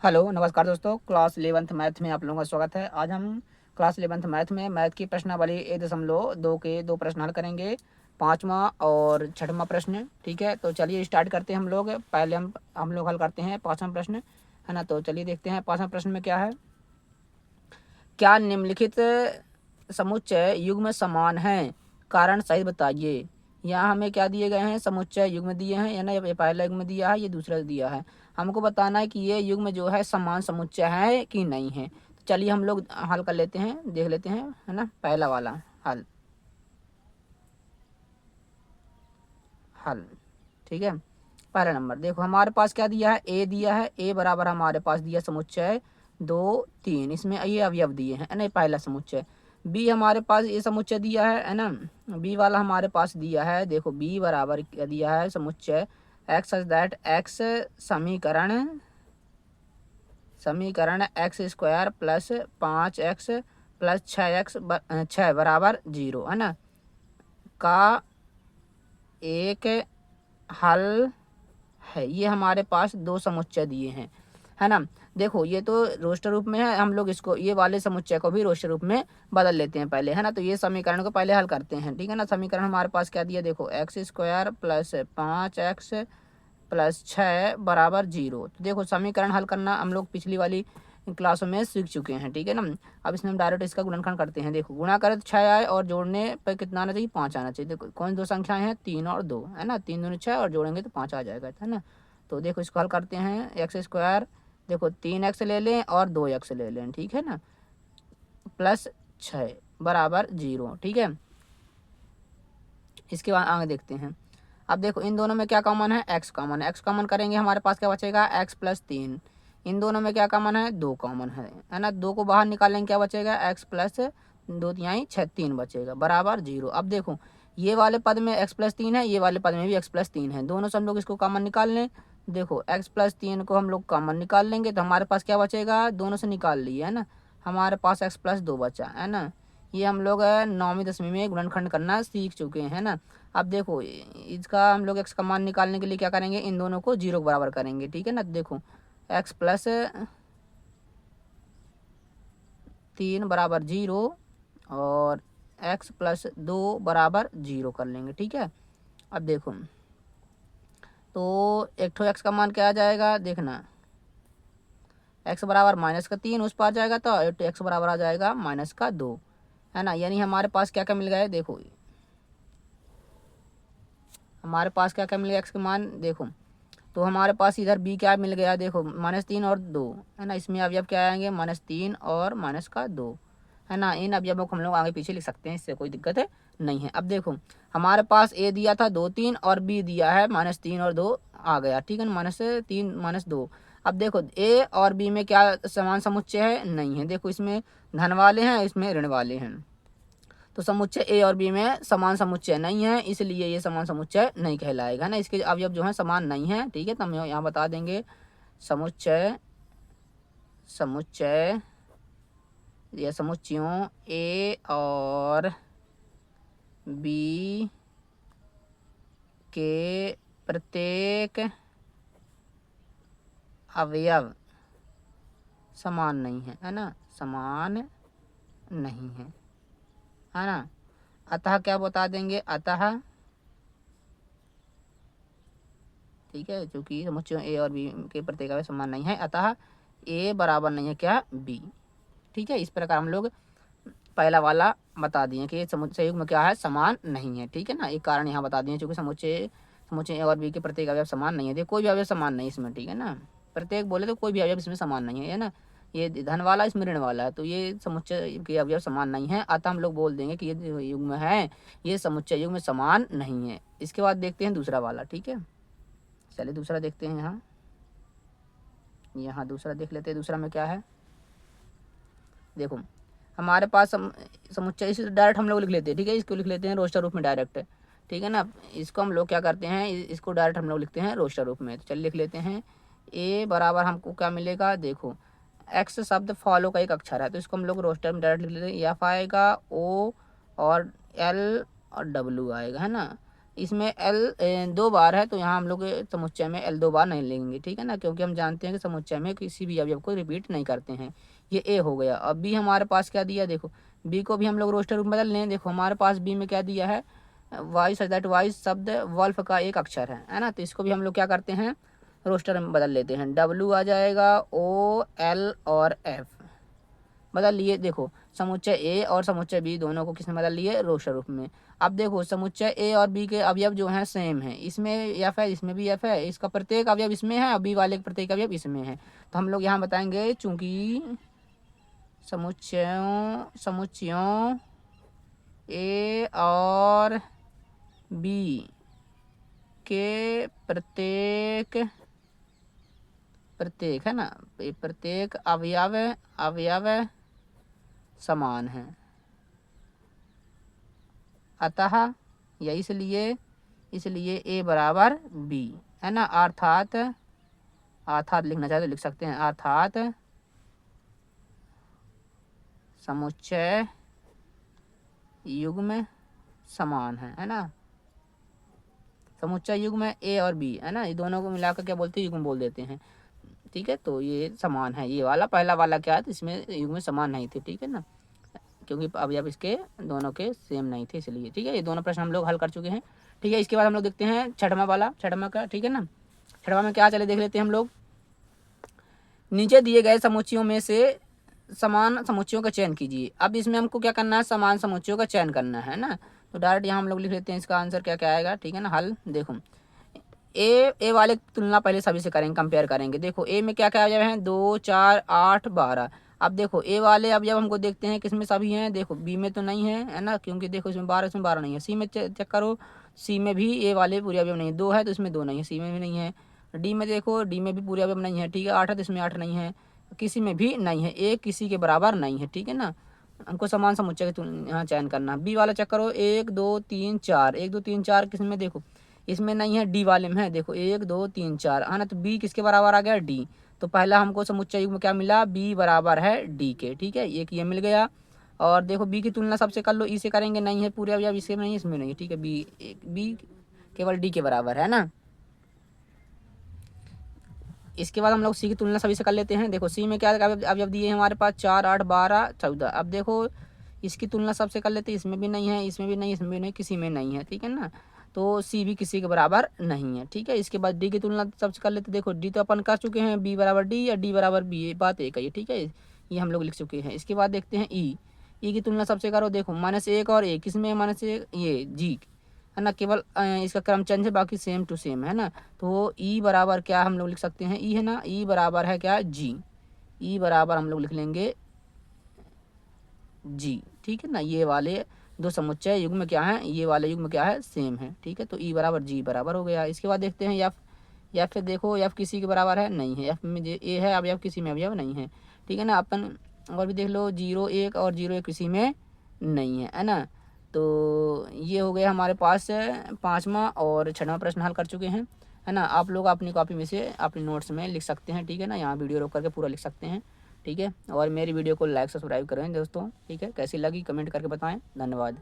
Hello नमस्कार दोस्तों, class 11th math में आप लोगों का स्वागत है। आज हम क्लास 11th मैथ में मैथ की प्रश्नावली 1.2 के 2 प्रश्न हल करेंगे, 5वां और 6वां प्रश्न। ठीक है, तो चलिए स्टार्ट करते हैं हम लोग। पहले हम लोग हल करते हैं 5वां प्रश्न, है ना। तो चलिए देखते हैं 5वां प्रश्न में क्या है। क्या निम्नलिखित समुच्चय युग्म समान हैं? कारण सहित बताइए। यहाँ हमें क्या दिए गए हैं, समुच्चय युग्म दिए हैं, या ना ये पहला युग्म दिया है, ये दूसरा दिया है। हमको बताना है कि ये युग्म जो है समान समुच्चय है कि नहीं है। तो चलिए हम लोग हल कर लेते हैं, देख लेते हैं, है ना। पहला वाला हल हल ठीक है। पहला नंबर देखो, हमारे पास क्या दिया है, ए दिया है। ए बराबर हमारे पास दिया समुच्चय 2 3, इसमें ये अवयव दिए हैं, है ना। पहला समुच्चय। बी हमारे पास ये समुच्चय दिया है ना। बी वाला हमारे पास दिया है, देखो बी बराबर क्या दिया है, समुच्चय एक्स सच दैट एक्स समीकरण समीकरण x square plus 5x plus 6x 6 बराबर 0, है ना, का एक हल है। ये हमारे पास दो समुच्चय दिए हैं, है ना। देखो ये तो रोस्टर रूप में है, हम लोग इसको ये वाले समुच्चय को भी रोस्टर रूप में बदल लेते हैं पहले, है ना। तो ये समीकरण को पहले हल करते हैं, ठीक है ना। समीकरण हमारे पास क्या दिया, देखो x square plus 5x plus 6 बराबर 0। तो देखो समीकरण हल करना हम लोग पिछली वाली क्लासों में सीख चुके हैं, ठीक है ना। अब इसमें हम डायरेक्ट इसका गुणनखंड करते हैं। देखो गुणा करें तो 6 आए और जोड़ने पर कितना आना चाहिए, 5 आना चाहिए। देखो कौन दो संख्याएं हैं, 3 और 2, है ना। 3 दूनी 6 और जोड़ेंगे तो 5 आ जाएगा, है ना। तो देखो इसको हल करते हैं। एक्स स्क्वायर, देखो 3x ले लें और 2x ले लें, ठीक है ना, प्लस 6 बराबर 0, ठीक है। इसके बाद आगे देखते हैं। अब देखो इन दोनों में क्या कॉमन है, x कॉमन है। x कॉमन करेंगे हमारे पास क्या बचेगा, x प्लस 3। इन दोनों में क्या कॉमन है, 2 कॉमन है ना। 2 को बाहर निकालेंगे क्या बचेगा, x प्लस 2 तिहाई 6 3 बचेगा बराबर 0। अब देखो ये वाले पद में x प्लस 3 है, ये वाले पद में भी x प्लस 3 है, दोनों से हम लोग इसको कॉमन निकाल लें। देखो x प्लस 3 को हम लोग कॉमन निकाल लेंगे तो हमारे पास क्या बचेगा, दोनों से निकाल लिए, है ना। हमारे पास x प्लस 2 बचा, है ना। ये हम लोग 9वीं 10वीं में गुणनखंड करना सीख चुके हैं ना। अब देखो इसका हम लोग एक्स का मान निकालने के लिए क्या करेंगे, इन दोनों को 0 के बराबर करेंगे, ठीक है ना। देखो एक्स प्लस 3 बराबर 0 और एक्स प्लस 2 बराबर 0 कर लेंगे, ठीक है। अब देखो तो एक ठो एक्स का मान क्या आ जाएगा, देखना एक्स बराबर -3 उस पर आ जाएगा, तो एक्स बराबर आ जाएगा -2, है ना। यानी हमारे पास क्या क्या मिल गया है, देखो हमारे पास क्या क्या मिल गया एक्स के मान, देखो तो हमारे पास इधर बी क्या मिल गया, देखो -3 और 2, है ना। इसमें अवयव क्या आएंगे, -3 और -2, है ना। इन अवयवों को हम लोग आगे पीछे लिख सकते हैं, इससे कोई दिक्कत नहीं है। अब देखो हमारे पास ए दिया था 2 3 और बी दिया है -3 और 2 आ गया, ठीक है ना, -3 -2। अब देखो ए और बी में क्या समान समुच्चय है, नहीं है। देखो इसमें धन वाले हैं, इसमें ऋण वाले हैं, तो समुच्चय ए और बी में समान समुच्चय नहीं है, इसलिए ये समान समुच्चय नहीं कहलाएगा ना। इसके अवयव जो है समान नहीं है, ठीक है। तो हम यहाँ बता देंगे समुच्चय समुच्चय या समुच्चयों ए और बी के प्रत्येक अवयव समान नहीं है ना, समान नहीं है ना। अतः क्या बता देंगे, अतः, ठीक है, क्योंकि समुच्चयों ए और बी के प्रत्येक अवयव समान नहीं है, अतः ए बराबर नहीं है क्या, बी, ठीक है। इस प्रकार हम लोग पहला वाला बता दिए कि समुच्चय युग्म क्या है, समान नहीं है, ठीक है ना। एक कारण यहाँ बता दिए, क्योंकि समुच्चय समुच्चय ए और बी के प्रत्येक अवयव समान नहीं है। देखो कोई भी अवयव समान नहीं इसमें, ठीक है ना। प्रत्येक बोले तो कोई भी अवयव इसमें समान नहीं है ना। ये धन वाला, इसमें ऋण वाला है, तो ये समुच्चय के अवयव समान नहीं है, अतः हम लोग बोल देंगे कि ये युग्म है, ये समुच्चय युग्म समान नहीं है। इसके बाद देखते हैं दूसरा वाला, ठीक है। चलिए दूसरा देखते हैं। यहाँ यहाँ दूसरा देख लेते हैं, दूसरा में क्या है। देखो हमारे पास समुच्चय, इसे डायरेक्ट हम लोग लिख लेते हैं, ठीक है। इसको लिख लेते हैं रोस्टर रूप में डायरेक्ट, ठीक है ना। इसको हम लोग क्या करते हैं, इसको डायरेक्ट हम लोग लिखते हैं रोस्टर रूप में। तो चलिए लिख लेते हैं। ए बराबर हमको क्या मिलेगा, देखो एक्स शब्द फॉलो का एक अक्षर है, तो इसको हम लोग रोस्टर में डायरेक्ट लिख लेते हैं। एफ आएगा, ओ और एल और डब्ल्यू आएगा, है ना। इसमें एल 2 बार है, तो यहाँ हम लोग समुच्चय में एल 2 बार नहीं लेंगे, ठीक है ना, क्योंकि हम जानते हैं कि समुच्चय में किसी भी अवयव को रिपीट नहीं करते हैं। ये ए हो गया। अब बी हमारे पास क्या दिया, देखो बी को भी हम लोग रोस्टर रूप में बदल लें। देखो हमारे पास बी में क्या दिया है, वाई सच दैट वाई शब्द वॉल्फ का एक अक्षर है ना, तो इसको भी हम लोग क्या करते हैं, रोस्टर में बदल लेते हैं। डब्ल्यू आ जाएगा, ओ एल और एफ बदल लिए। देखो समुच्चय ए और समुच्चय बी दोनों को किसमें बदल लिए, रोस्टर रूप में। अब देखो समुच्चय ए और बी के अवयव जो हैं सेम हैं, इसमें एफ है, इसमें भी एफ है, इसका प्रत्येक अवयव इसमें है और बी वाले का प्रत्येक अवयव इसमें है। तो हम लोग यहाँ बताएंगे चूंकि समुच्चयों ए और बी के प्रत्येक है ना, प्रत्येक अवयव समान है, अतः या इसलिए ए बराबर बी है ना, अर्थात लिखना चाहे तो लिख सकते हैं, अर्थात समुच्चय युग्म समान है ना। समुच्चय युग्म ए और बी है ना, ये दोनों को मिलाकर क्या बोलते हैं, युग्म बोल देते हैं, ठीक है। तो ये समान है, ये वाला पहला वाला क्या है, तो इसमें युग्म समान नहीं थे, ठीक है ना, क्योंकि अवयव इसके दोनों के सेम नहीं थे इसलिए, ठीक है। ये दोनों प्रश्न हम लोग हल कर चुके हैं, ठीक है। इसके बाद हम लोग देखते हैं छठवां का, ठीक है ना। छठवां में क्या, चले देख लेते हैं हम लोग। नीचे दिए गए समुच्चयों में से समान समुच्चयों का चयन कीजिए। अब इसमें हमको क्या करना है, समान समुच्चयों का चयन करना है ना, तो डायरेक्ट यहाँ हम लोग लिख लेते हैं इसका आंसर क्या क्या आएगा, ठीक है ना। हल देखो, ए वाले की तुलना पहले सभी से करेंगे, कंपेयर करेंगे। देखो ए में क्या क्या अवयव हैं, 2 4 8 12। अब देखो ए वाले अवयव हमको देखते हैं किसमें सभी हैं, देखो बी में तो नहीं है ना, क्योंकि देखो इसमें 12 नहीं है। सी में चेक करो, सी में भी ए वाले पूरे अवयव नहीं है, 2 है तो इसमें 2 नहीं है, सी में भी नहीं है। डी में देखो, डी में भी पूरे अवयव नहीं है, ठीक है। 8 है तो इसमें 8 नहीं है, किसी में भी नहीं है, एक किसी के बराबर नहीं है, ठीक है ना। हमको समान समुच्चय का यहाँ चयन करना। बी वाला चेक करो, 1 2 3 4, 1 2 3 4 किसमें, देखो इसमें नहीं है, डी वाले में है, देखो 1 2 3 4 है ना, तो बी किसके बराबर आ गया, डी। तो पहला हमको समुच्चय युग्म क्या मिला, बी बराबर है डी के, ठीक है, एक ये मिल गया। और देखो बी की तुलना सबसे कर लो, ई से करेंगे, नहीं है पूरे अवयव, इसमें नहीं, इसमें नहीं है, ठीक है। बी केवल डी के बराबर है ना। इसके बाद हम लोग सी की तुलना सभी से कर लेते हैं। देखो सी में क्या अवयव दिए हैं हमारे पास, 4 8 12 14। अब देखो इसकी तुलना सबसे कर लेते हैं, इसमें भी नहीं है, इसमें भी नहीं, इसमें भी नहीं, किसी में नहीं है, ठीक है ना। तो सी भी किसी के बराबर नहीं है, ठीक है। इसके बाद डी की तुलना सबसे कर लेते हैं। देखो डी तो अपन कर चुके हैं, बी बराबर डी या डी बराबर बी, ये बात एक है, ठीक है, ये हम लोग लिख चुके हैं। इसके बाद देखते हैं ई की तुलना सबसे करो। देखो -1 और 1 किसमें, -1 ये जी है ना, केवल इसका क्रम चेंज है, बाकी सेम टू सेम है ना। तो ई बराबर क्या हम लोग लिख सकते हैं, ई है ना, ई बराबर है क्या, जी। ई बराबर हम लोग लिख लेंगे जी, ठीक है ना। ये वाले दो समुच्चय युग्म क्या है, ये वाले युग्म क्या है, सेम है, ठीक है। तो ई बराबर जी बराबर हो गया। इसके बाद देखते हैं एफ। एफ फिर देखो, एफ किसी के बराबर है, नहीं है, एफ में ए है, अब एफ किसी में अवयव नहीं है, ठीक है ना। अपन और भी देख लो, 0 1 और 0 1 किसी में नहीं है ना। तो ये हो गया हमारे पास 5वां और 6वां प्रश्न हल कर चुके हैं, है ना। आप लोग अपनी कॉपी में से अपने नोट्स में लिख सकते हैं, ठीक है ना, यहाँ वीडियो रोक करके पूरा लिख सकते हैं, ठीक है। और मेरी वीडियो को लाइक सब्सक्राइब करें दोस्तों, ठीक है। कैसी लगी कमेंट करके बताएं, धन्यवाद।